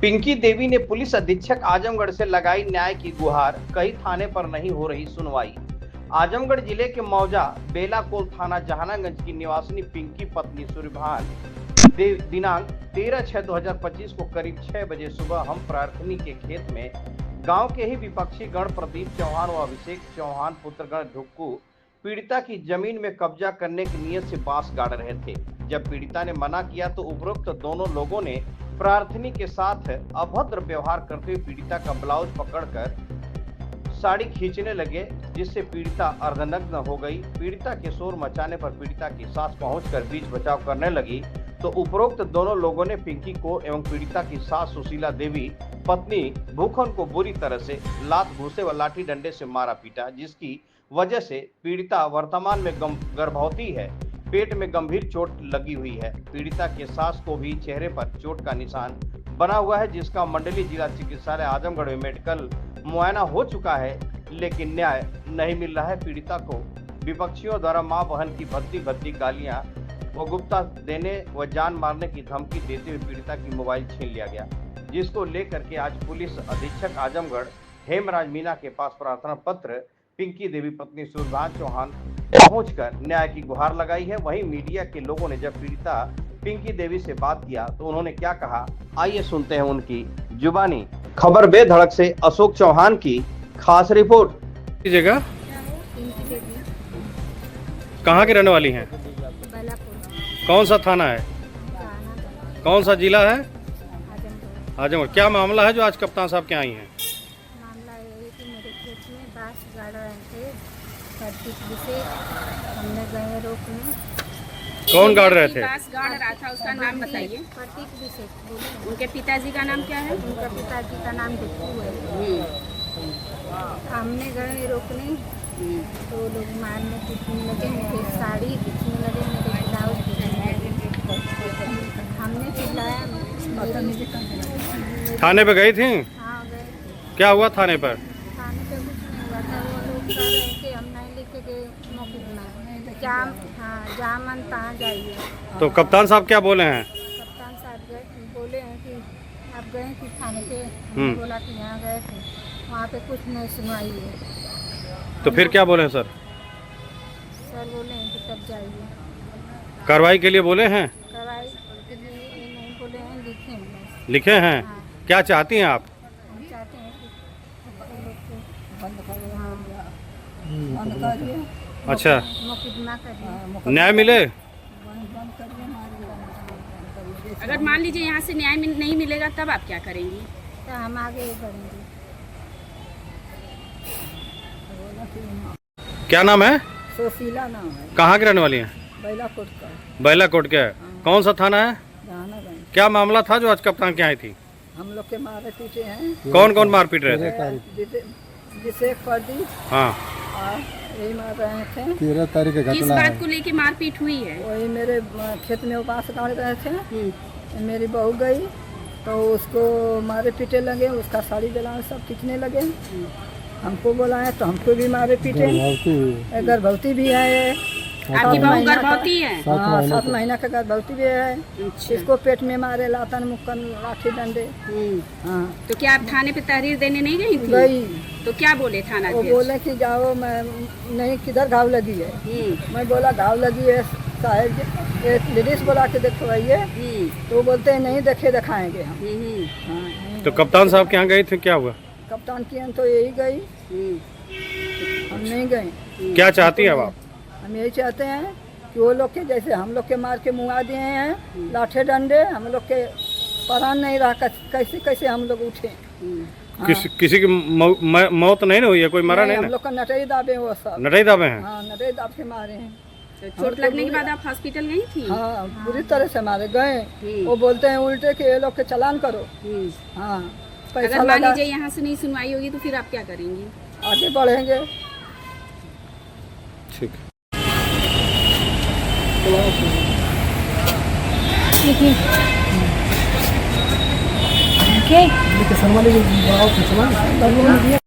पिंकी देवी ने पुलिस अधीक्षक आजमगढ़ से लगाई न्याय की गुहार, कई थाने पर नहीं हो रही सुनवाई। आजमगढ़ जिले के मौजा बेलाकोल थाना जहानागंज की निवासिनी पिंकी पत्नी सूर्यभान दिनांक 13/6/2025 को करीब 6 बजे सुबह हम प्रार्थनी के खेत में गांव के ही विपक्षी गण प्रदीप चौहान व अभिषेक चौहान पुत्रगण ढुक्कू पीड़िता की जमीन में कब्जा करने की नीयत से बांस गाड़ रहे थे। जब पीड़िता ने मना किया तो उपरोक्त दोनों लोगों ने प्रार्थनी के साथ अभद्र व्यवहार करते हुए पीड़िता का ब्लाउज पकड़कर साड़ी खींचने लगे, जिससे पीड़िता अर्धनग्न हो गई। पीड़िता के शोर मचाने पर पीड़िता की सास पहुंचकर बीच बचाव करने लगी तो उपरोक्त दोनों लोगों ने पिंकी को एवं पीड़िता की सास सुशीला देवी पत्नी भूखन को बुरी तरह से लात घूसे व लाठी डंडे से मारा पीटा, जिसकी वजह से पीड़िता वर्तमान में गर्भवती है। पेट में गंभीर चोट लगी हुई है। पीड़िता के सास को भी चेहरे पर चोट का निशान बना हुआ है, जिसका मंडली जिला चिकित्सालय आजमगढ़ में मेडिकल मुआयना हो चुका है, लेकिन न्याय नहीं मिल रहा है। पीड़िता को विपक्षियों द्वारा मां बहन की भद्दी गालियां व गुप्ता देने व जान मारने की धमकी देते हुए पीड़िता की मोबाइल छीन लिया गया, जिसको लेकर के आज पुलिस अधीक्षक आजमगढ़ हेमराज मीना के पास प्रार्थना पत्र पिंकी देवी पत्नी सूर्यभान चौहान पहुंचकर न्याय की गुहार लगाई है। वहीं मीडिया के लोगों ने जब पीड़िता पिंकी देवी से बात किया तो उन्होंने क्या कहा, आइए सुनते हैं उनकी जुबानी। खबर बेधड़क से अशोक चौहान की खास रिपोर्ट। जगह कहाँ की रहने वाली हैं? कौन सा थाना है? कौन सा जिला है? आजमगढ़। क्या मामला है जो आज कप्तान साहब के आई हैं? मामला ये है कि मेरे खेत में बांस गाड़ रहे थे, से हमने गए रोकने। कौन गाड़ रहे थे? बांस गाड़ रहा था, उसका नाम बताइए। प्रतीक विशेष। उनके पिताजी का नाम क्या है? उनका पिताजी का नाम ढुक्कू है। हमने गए रोकने तो लोग मारने पीटने लगे, मुझे साड़ी खींचने लगे, मेरे ब्लाउज खींचने लगे। हमने चिल्लाया। थाने पे गई थी? हाँ गए। क्या हुआ थाने पर? थाने पे कुछ नहीं हुआ था। वो लोग कह रहे थे हम नहीं लिख के मुकदमा जामन कहाँ जाइए। तो कप्तान साहब क्या बोले हैं? कप्तान साहब बोले हैं कि आप गए थे थाने पे, बोला कि यहाँ गए थे, वहाँ पे कुछ नहीं सुनवाई है। तो फिर क्या बोले हैं सर? सर बोले हैं कि तब जाइए। कार्रवाई के लिए बोले हैं? कार्रवाई के लिए नहीं बोले हैं, लिखे हैं बस। लिखे हैं? हाँ। क्या चाहती हैं आप? हम चाहते हैं कि लोग को बंद करिए। अच्छा, मुकदमा करिए, न्याय मिले। अगर मान लीजिए यहाँ से न्याय नहीं मिलेगा तब आप क्या करेंगी? तो हम आगे बढ़ेंगे। क्या नाम है? सुशीला नाम है। कहाँ की रहने वाली हैं? बैलाकोट का। बैलाकोट के। कौन सा थाना है? जहानागंज। क्या मामला था जो आज कप्तान के आई थी? हम लोग के मारे पीटे हैं। कौन कौन मार पीट रहे थे? जिसे प्रदीप हाँ, यही मार रहे थे। 13 तारीख की किस घटना बात है। को लेके मारपीट हुई है? वही मेरे खेत में बांस गाड़ रहे थे। मेरी बहू गई तो उसको मारे पीटे लगे, उसका साड़ी ब्लाउज सब खींचने लगे। हमको बुलाए तो हमको भी मारे पीटे। गर्भवती भी है। आपकी बहू गर्भवती है? हाँ, 7 महीना का गर्भवती भी है। इसको पेट में मारे, लातन मुक्कन लाठी डंडे। हाँ। तो क्या आप थाने पे तहरीर देने नहीं गई थी? गई तो क्या बोले थाना वो अध्यक्ष? बोले कि जाओ। मैं नहीं, किधर घाव लगी है? मैं बोला घाव लगी है साहब, एक लेडीज बुला के देखवाइए। तो वो बोलते हैं नहीं, दिखाएंगे हम। हाँ। तो कप्तान साहब के यहाँ गई थी, क्या हुआ? कप्तान की तो यही गई, हम नहीं गए। क्या चाहती है अब आप? हम यही चाहते हैं कि वो लोग के जैसे हम लोग के मार के मुआ दिए हैं लाठे डंडे, हम लोग के परान नहीं रहा, कैसे कैसे हम लोग उठे। किसी की मौत नहीं ना हुई है? कोई मरा नहीं हम ना? लोग का नटई दाबे वो सब। नटाई दाबे हैं? हाँ, नटई दाब के मारे हैं। तो चोट लगने के बाद आप हॉस्पिटल गई थी? हाँ, बुरी तरह से मारे गए। वो बोलते हैं उल्टे कि ये लोग के चालान करो। हाँ, पैसा अगर मान लगा। लीजिए यहाँ से नहीं सुनवाई होगी तो फिर आप क्या करेंगी? आगे बढ़ेंगे। ठीक। Okay.